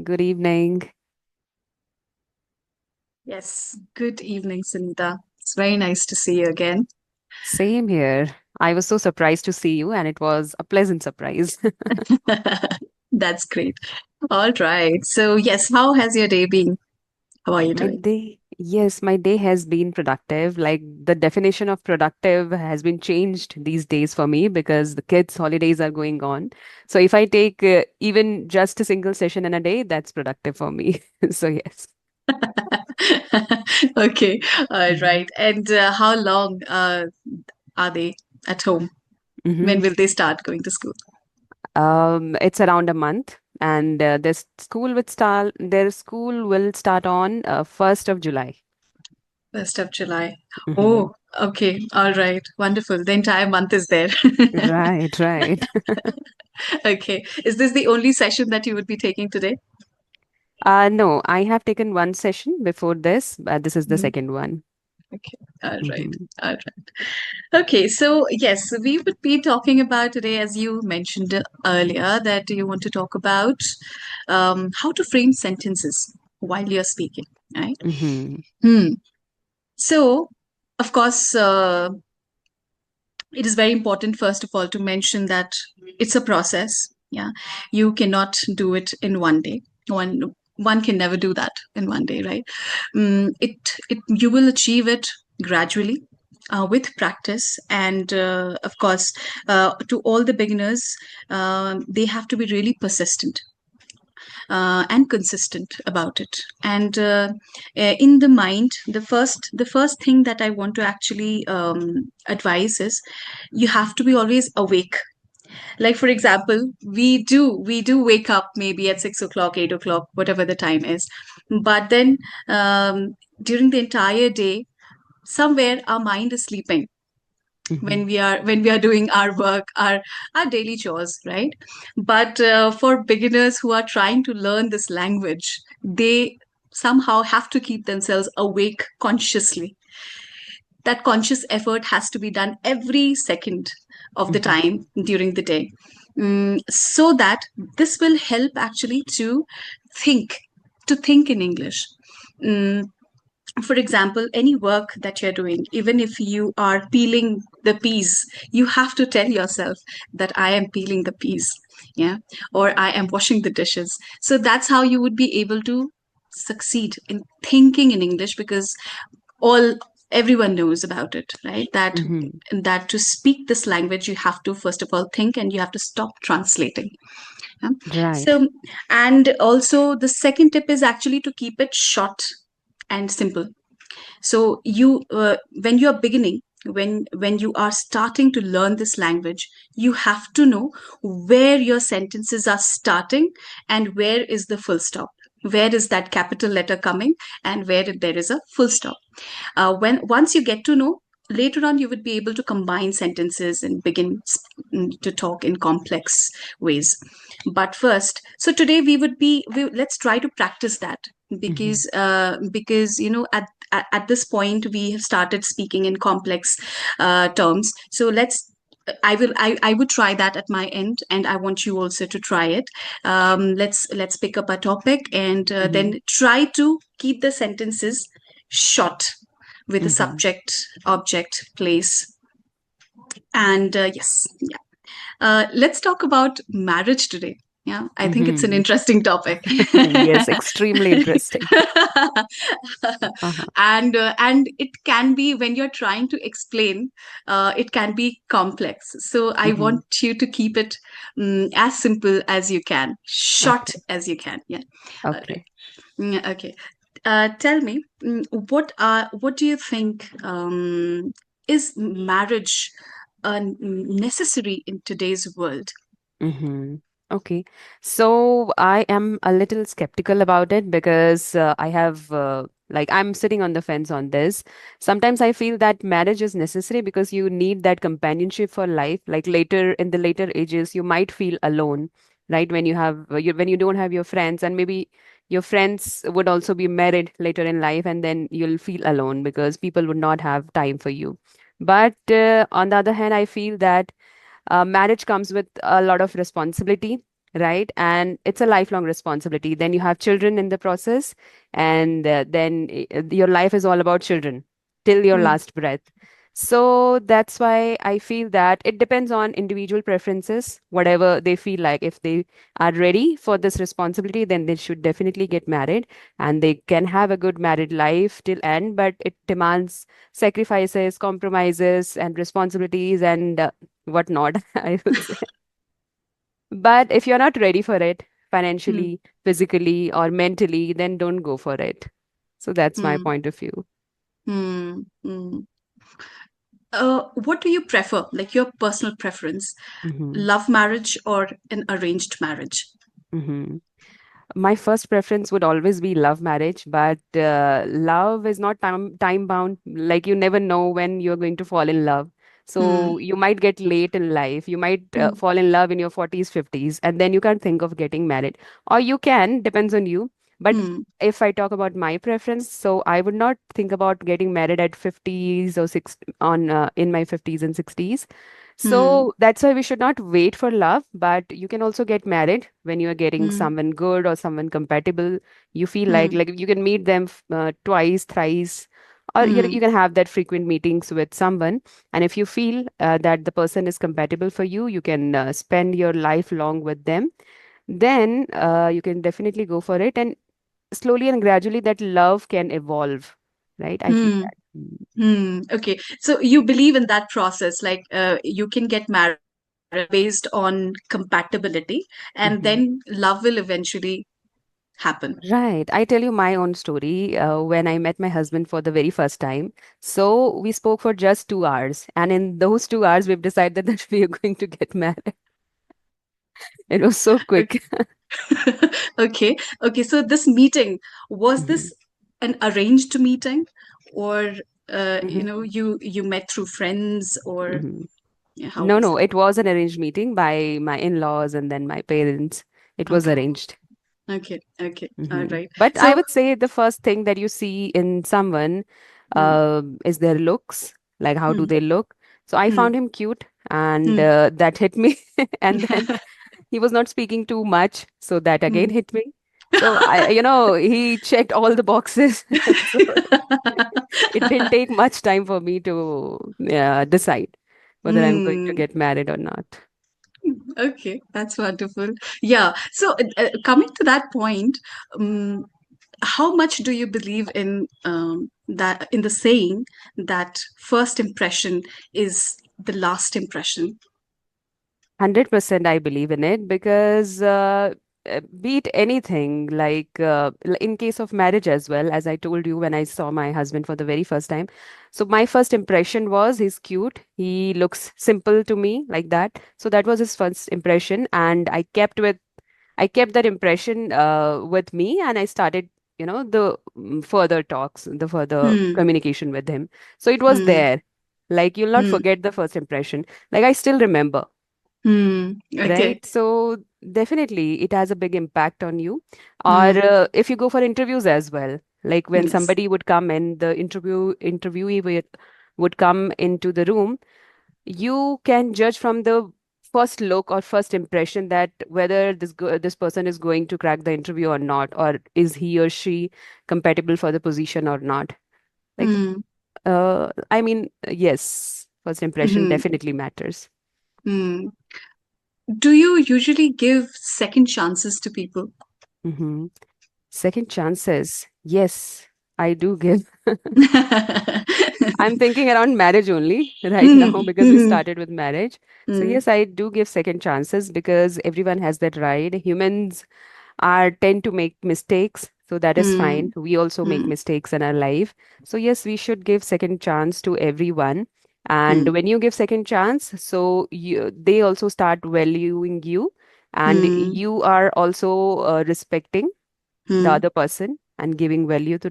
Good evening. Yes, good evening, Sunita. It's very nice to see you again. Same here. I was so surprised to see you, and it was a pleasant surprise. That's great. All right. So, yes, how has your day been? How are you My doing? day, yes, my day has been productive. Like the definition of productive has been changed these days for me because the kids' holidays are going on. So if I take even just a single session in a day, that's productive for me. So yes. Okay. All Mhm. right. And how long are they at home? Mhm. When will they start going to school? It's around a month, and their school will start on 1st of July. 1st of July. Mhm. Oh, okay. All right. Wonderful. The entire month is there. Right, right. Okay. Is this the only session that you would be taking today? No, I have taken one session before this, but this is the Mhm. second one. Okay. All right. Hmm. All right. Okay, so yes, we would be talking about today, as you mentioned earlier, that you want to talk about how to frame sentences while you're speaking, right? Hmm. Hmm. So, of course, it is very important, first of all, to mention that it's a process. Yeah, you cannot do it in one day. One can never do that in one day, right? It you will achieve it gradually with practice, and of course, to all the beginners, they have to be really persistent and consistent about it. And in the mind, the first thing that I want to actually advise is you have to be always awake. Like for example, we do wake up maybe at 6 o'clock, 8 o'clock, whatever the time is, but then during the entire day, somewhere our mind is sleeping Hmm. when we are doing our work, our daily chores, right? But for beginners who are trying to learn this language, they somehow have to keep themselves awake consciously. That conscious effort has to be done every second of the Hmm. time during the day. So that this will help actually think to think in English. Mm, for example, any work that you're doing, even if you are peeling the peas, you have to tell yourself that I am peeling the peas, yeah, or I am washing the dishes. So that's how you would be able to succeed in thinking in English, because all everyone knows about it, right? Hmm. That to speak this language, you have to first of all think, and you have to stop translating. Yeah? Right. So, and also the second tip is actually to keep it short and simple. So you when you are beginning, when you are starting to learn this language, you have to know where your sentences are starting and where is the full stop, where is that capital letter coming, and where there is a full stop. When once you get to know, later on you would be able to combine sentences and begin to talk in complex ways. But first, so today let's try to practice that, Hmm. because at this point we have started speaking in complex terms. So I would try that at my end, and I want you also to try it. Let's pick up a topic, and Hmm. then try to keep the sentences short, with a Hmm. subject, object, place. And yes, yeah. Let's talk about marriage today. Yeah, I think it's an Hmm. interesting topic. Yes, extremely interesting. Uh-huh. And it can be, when you're trying to explain, it can be complex. So I Hmm. want you to keep it as simple as you can, short Okay. as you can. Yeah. All right. Okay. Okay. Tell me, what do you think, is marriage necessary in today's world? Mm-hmm. Okay. So I am a little skeptical about it because I'm sitting on the fence on this. Sometimes I feel that marriage is necessary because you need that companionship for life. Like later in the later ages, you might feel alone, right? When you don't have your friends, and maybe your friends would also be married later in life, and then you'll feel alone because people would not have time for you. But on the other hand, I feel that marriage comes with a lot of responsibility. right? And it's a lifelong responsibility. Then you have children in the process, and then your life is all about children till your Mm, last breath. So that's why I feel that it depends on individual preferences, whatever they feel like. If they are ready for this responsibility, then they should definitely get married, and they can have a good married life till end, but it demands sacrifices, compromises, and responsibilities, and whatnot, I would say. But if you're not ready for it mm, financially, physically, or mentally, then don't go for it. So that's my mm, point of view. mm, mm. What do you prefer, like your personal preference, Hmm. love marriage or an arranged marriage? Hmm. My first preference would always be love marriage, but love is not time bound. Like you never know when you're going to fall in love. Hmm, So you might get late in life. You might hmm, fall in love in your 40s, 50s, and then you can't think of getting married. Or you can, depends on you. But hmm, if I talk about my preference, so I would not think about getting married at 50s or six on in my 50s and 60s. hmm, So that's why we should not wait for love, but you can also get married when you are getting hmm, someone good or someone compatible. You feel hmm, like you can meet them twice, thrice, or you hmm, can have that frequent meetings with someone. And if you feel that the person is compatible for you, you can spend your life long with them. Then you can definitely go for it, and slowly and gradually that love can evolve, right? I feel hmm, that. Mm. hmm. Okay, so you believe in that process, like you can get married based on compatibility, and Mhm. then love will eventually happen. Right. I tell you my own story. When I met my husband for the very first time, so we spoke for just 2 hours, and in those 2 hours, we've decided that we are going to get married. It was so quick. Okay, okay. So this meeting, was Mhm. this an arranged meeting, or Mhm. you met through friends, or Mhm. yeah, how No, was no, it? it was an arranged meeting by my in-laws and then my parents. It was Okay, arranged. okay, okay. All Hmm. right. But I So, would say the first thing that you see in someone hmm, is their looks, like how do hmm, they look. So I hmm, found him cute, and hmm, that hit me. And then he was not speaking too much, so that again hmm. hit me. So he checked all the boxes. So it didn't take much time for me to decide whether I'm going to Hmm. get married or not. Okay, that's wonderful. Yeah. So, coming to that point, um, how much do you believe in that, in the saying that first impression is the last impression? 100% I believe in it because be it anything, like in case of marriage as well, as I told you when I saw my husband for the very first time. So my first impression was he's cute. He looks simple to me like that. So that was his first impression. And I kept that impression with me, and I started, the further talks, the further Hmm. communication with him. So it was Hmm. there. Like you'll not Hmm. forget the first impression. Like I still remember. Hmm. Okay. Right. So definitely it has a big impact on you. Or Hmm. if you go for interviews as well, like when Yes. somebody would come and the interviewee would come into the room, you can judge from the first look or first impression that whether this person is going to crack the interview or not, or is he or she compatible for the position or not. Like, Hmm. I mean, yes, first impression Hmm. definitely matters. Hmm. Do you usually give second chances to people? Hmm. Second chances. Yes, I do give. I'm thinking around marriage only right Hmm. now because we Hmm. started with marriage. So Hmm. yes, I do give second chances because everyone has that right. Humans are tend to make mistakes, so that is fine. Hmm. We also make Hmm. mistakes in our life. So yes, we should give second chance to everyone. And Hmm. when you give second chance, so they also start valuing you, and Hmm. you are also respecting the Hmm. other person and giving value to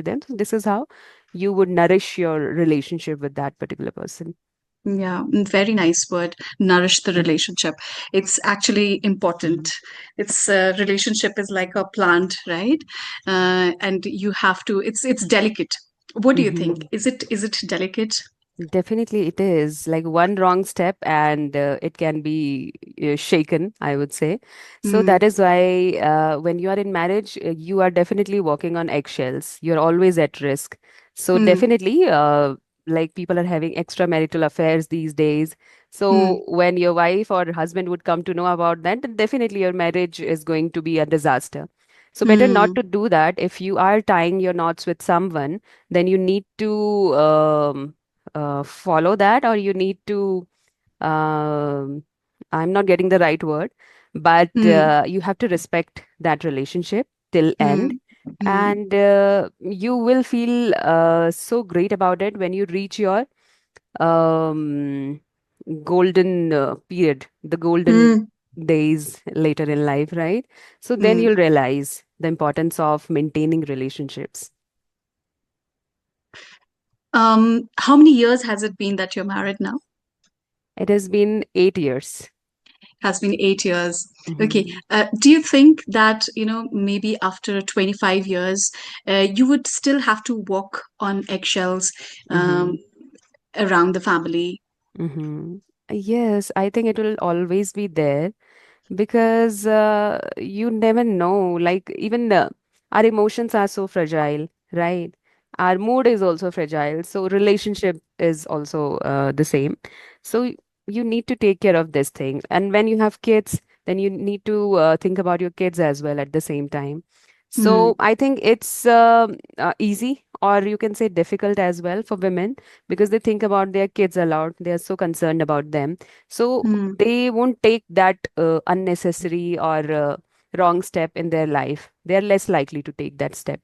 them. So this is how you would nourish your relationship with that particular person. Yeah, very nice word. Nourish the relationship. It's actually important. Mhm. It's relationship is like a plant, right? And you have to. It's delicate. What do you think? Mhm. Is it delicate? Definitely, it is like one wrong step and it can be shaken, I would say. So Mm, that is why when you are in marriage, you are definitely walking on eggshells. You're always at risk. So mm, definitely, like people are having extramarital affairs these days. mm, So when your wife or husband would come to know about that, then definitely your marriage is going to be a disaster. So better not mm, to do that. If you are tying your knots with someone, then you need to follow that, or you need to um, I'm not getting the right word, but mm, you have to respect that relationship till end. mm, mm, And you will feel so great about it when you reach your um, golden period, the golden mm, days later in life, right? So then mm. you'll realize the importance of maintaining relationships. How many years has it been that you're married now? It has been 8 years. Has been 8 years. Okay. Hmm. Do you think that, maybe after 25 years, you would still have to walk on eggshells um, Hmm. around the family? Mm-hmm. Yes, I think it will always be there because you never know. Like, even our emotions are so fragile, right? Our mood is also fragile. So, relationship is also the same. So, you need to take care of this thing. And when you have kids, then you need to think about your kids as well at the same time. Hmm. So, I think it's easy, or you can say difficult as well for women because they think about their kids a lot. They are so concerned about them. So Hmm. they won't take that unnecessary or wrong step in their life. They are less likely to take that step.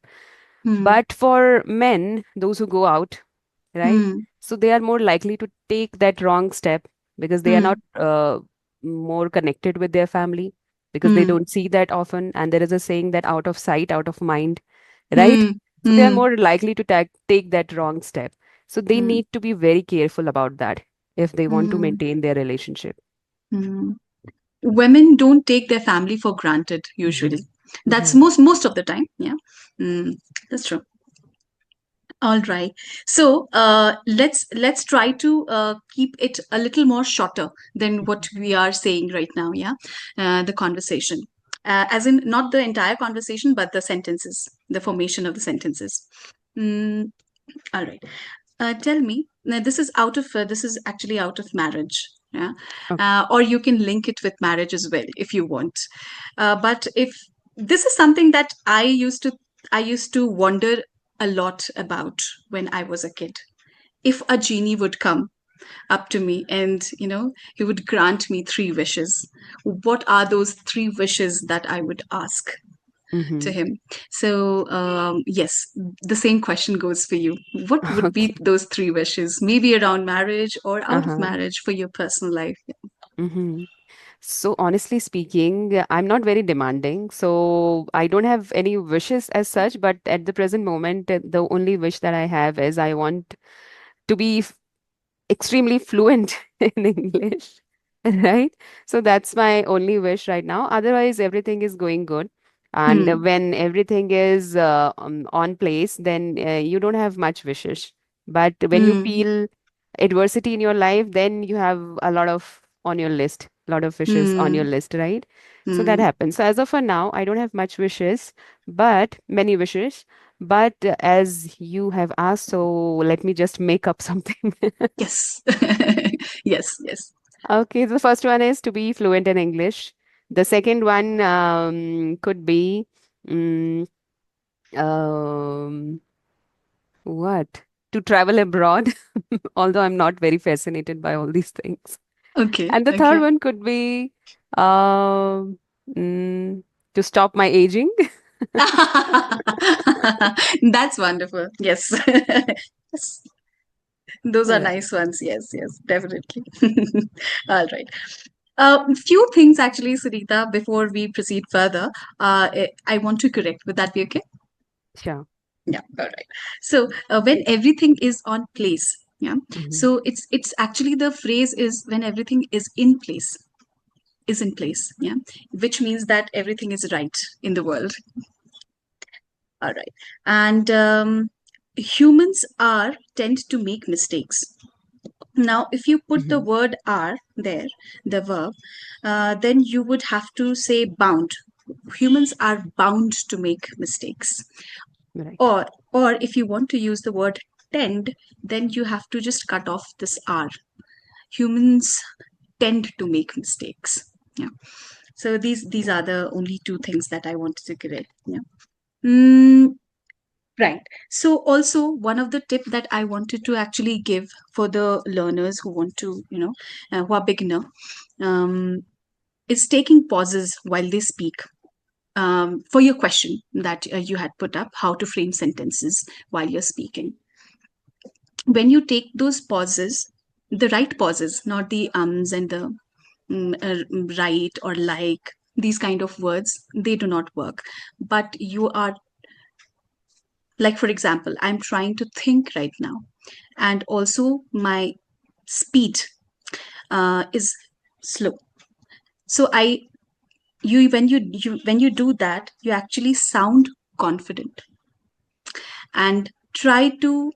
Hmm. But for men, those who go out, right? Hmm. So they are more likely to take that wrong step because they are Hmm. not more connected with their family because they Hmm. don't see that often. And there is a saying that out of sight, out of mind, right? Hmm. So they are Hmm. more likely to take that wrong step. So they Hmm. need to be very careful about that if they want to Hmm. maintain their relationship. Hmm. Women don't take their family for granted Hmm. usually. That's Yeah, most of the time. Yeah. Mm, that's true. All right. So let's try to keep it a little more shorter than what we are saying right now. Yeah, the conversation, as in not the entire conversation, but the sentences, the formation of the sentences. Mm, all right. Tell me. Now, this is actually out of marriage. Yeah, okay. or you can link it with marriage as well if you want. But if this is something that I used to wonder a lot about when I was a kid. If a genie would come up to me and he would grant me three wishes, what are those three wishes that I would ask to Mm-hmm. him? So yes, the same question goes for you. What would be Okay. those three wishes? Maybe around marriage or out of Uh-huh. marriage for your personal life. Mm-hmm. So honestly speaking, I'm not very demanding. So I don't have any wishes as such, but at the present moment, the only wish that I have is I want to be extremely fluent in English, right? So that's my only wish right now. Otherwise, everything is going good. And Hmm. when everything is on place, then you don't have much wishes. But when you Hmm. feel adversity in your life, then you have a lot of on your list, a lot of wishes on your Hmm. list, right? So that Hmm. happens. So as of for now, I don't have much wishes, but many wishes. But as you have asked, so let me just make up something. Yes. Yes. Yes. Okay, the first one is to be fluent in English. The second one could be mm, um, what? To travel abroad, although I'm not very fascinated by all these things. Okay. And the third Okay. one could be um, mm, to stop my aging. That's wonderful. Yes. Yes. Those are Right. nice ones. Yes. Yes. Definitely. All right. Few things actually, Sunita, before we proceed further. I want to correct. Would that be okay? Sure. Yeah. All right. So when everything is on place, yeah. Hmm. So it's actually the phrase is when everything is in place, is in place. Yeah. Which means that everything is right in the world. All right. And humans are tend to make mistakes. Now, if you put the Hmm. word are there, the verb, then you would have to say bound. Humans are bound to make mistakes. Right. Or if you want to use the word tend, then you have to just cut off this are. Humans tend to make mistakes. Yeah. So these are the only two things that I wanted to correct. Yeah. Mm, right. So also one of the tip that I wanted to actually give for the learners who want to, who are beginner, um, is taking pauses while they speak. For your question that you had put up, how to frame sentences while you're speaking. When you take those pauses, the right pauses, not the ums and the right or like, these kind of words, they do not work. But you are, like, for example, I'm trying to think right now, and also my speed is slow. So when you do that, you actually sound confident, and try to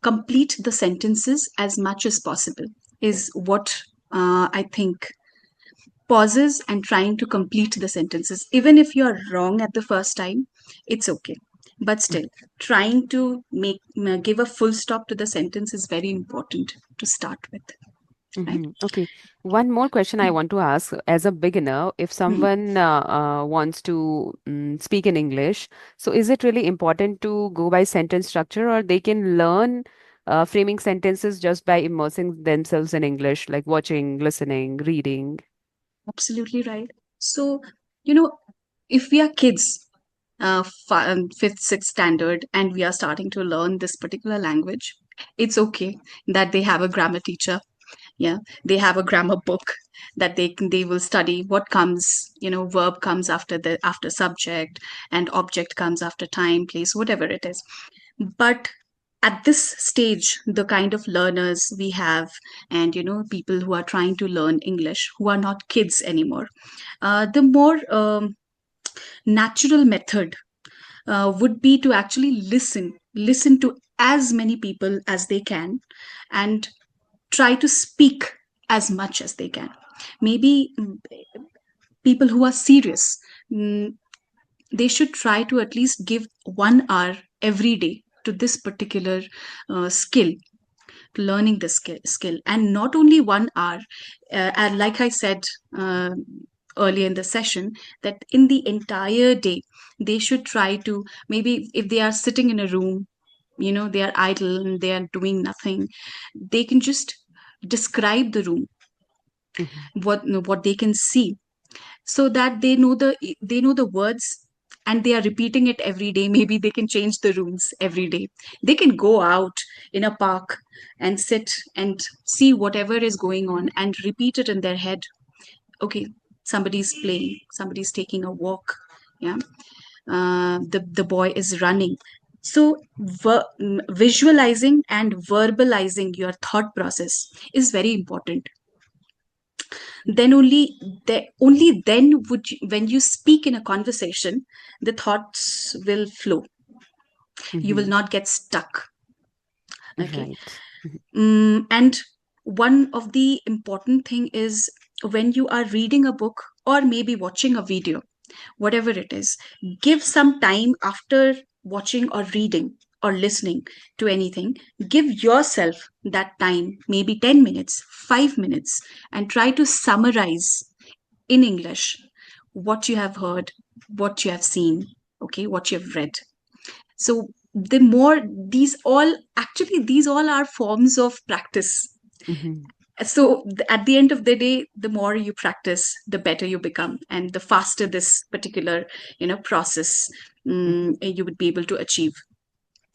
complete the sentences as much as possible, is what I think. Pauses and trying to complete the sentences, even if you are wrong at the first time, it's okay, but still trying to give a full stop to the sentence is very important to start with, right? Okay. One more question I want to ask. As a beginner, if Hmm. someone wants to speak in English, so is it really important to go by sentence structure, or they can learn framing sentences just by immersing themselves in English, like watching, listening, reading? Absolutely right. So, you know, if we are kids, fifth, sixth standard, and we are starting to learn this particular language, it's okay that they have a grammar teacher. Yeah, they have a grammar book that they will study what comes, verb comes after the after subject, and object comes after time, place, whatever it is. But at this stage, the kind of learners we have, and people who are trying to learn English, who are not kids anymore, the more natural method would be to actually listen to as many people as they can, and try to speak as much as they can. Maybe people who are serious, mm, they should try to at least give 1 hour every day to this particular skill, to learning the skill, and not only 1 hour. And like I said uh, earlier in the session, that in the entire day they should try to, maybe if they are sitting in a room, they are idle and they are doing nothing, they can just describe the room, Hmm. what they can see, so that they know the words, and they are repeating it every day. Maybe they can change the rooms every day. They can go out in a park and sit and see whatever is going on and repeat it in their head. Okay, somebody's playing, somebody's taking a walk. Yeah, the boy is running. So visualizing and verbalizing your thought process is very important. Then only then would you, when you speak in a conversation, the thoughts will flow. You will Hmm. not get stuck. Okay. Right. And one of the important thing is, when you are reading a book or maybe watching a video, whatever it is, give some time after watching or reading or listening to anything. Give yourself that time, maybe 10 minutes, 5 minutes, and try to summarize in English what you have heard, what you have seen, okay, what you have read. So the more, these all are forms of practice. Hmm. So at the end of the day, the more you practice, the better you become, and the faster this particular process, you would be able to achieve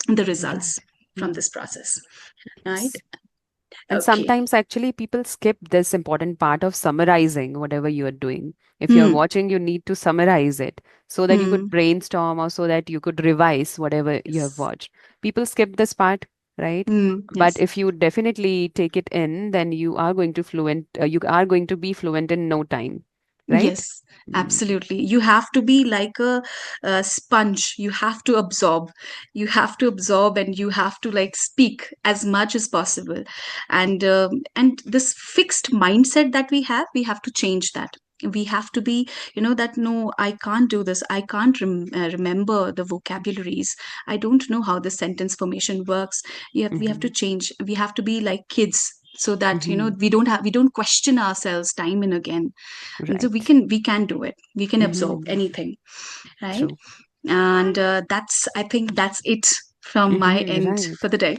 the Right. results from Mhm. this process, right? Yes. And Okay. sometimes actually people skip this important part of summarizing whatever you are doing. If you're Hmm. watching, you need to summarize it so that you could Hmm. brainstorm or so that you could revise whatever you have Yes. watched. People skip this part, right? Hmm. But Yes. if you definitely take it in, then you are going to be fluent in no time. right? Yes, Mm. absolutely. You have to be like a sponge. You have to absorb. You have to absorb, and you have to like speak as much as possible. And this fixed mindset that we have to change that. We have to be, that no, I can't do this. I can't remember the vocabularies. I don't know how the sentence formation works. We have to Mm-hmm. change. We have to be like kids, so that Mm-hmm. we don't question ourselves time and again. And so Right. we can do it, we can absorb Mm-hmm. anything, right? True. And that's, I think that's it from my Mm-hmm. end Right. for the day.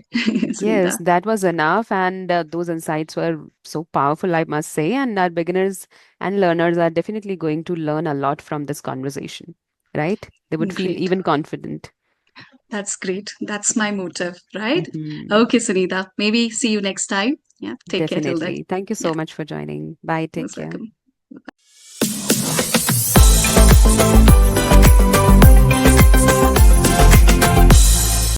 Yes, Sunita. that was enough. And those insights were so powerful, I must say. And our beginners and learners are definitely going to learn a lot from this conversation, right? They would feel Great, even confident. that's great, that's my motive, right? Hmm. Okay, Sunita, maybe see you next time. Yeah, take care till then. Definitely. Thank you so Yeah, much for joining. Bye. Take most care. welcome.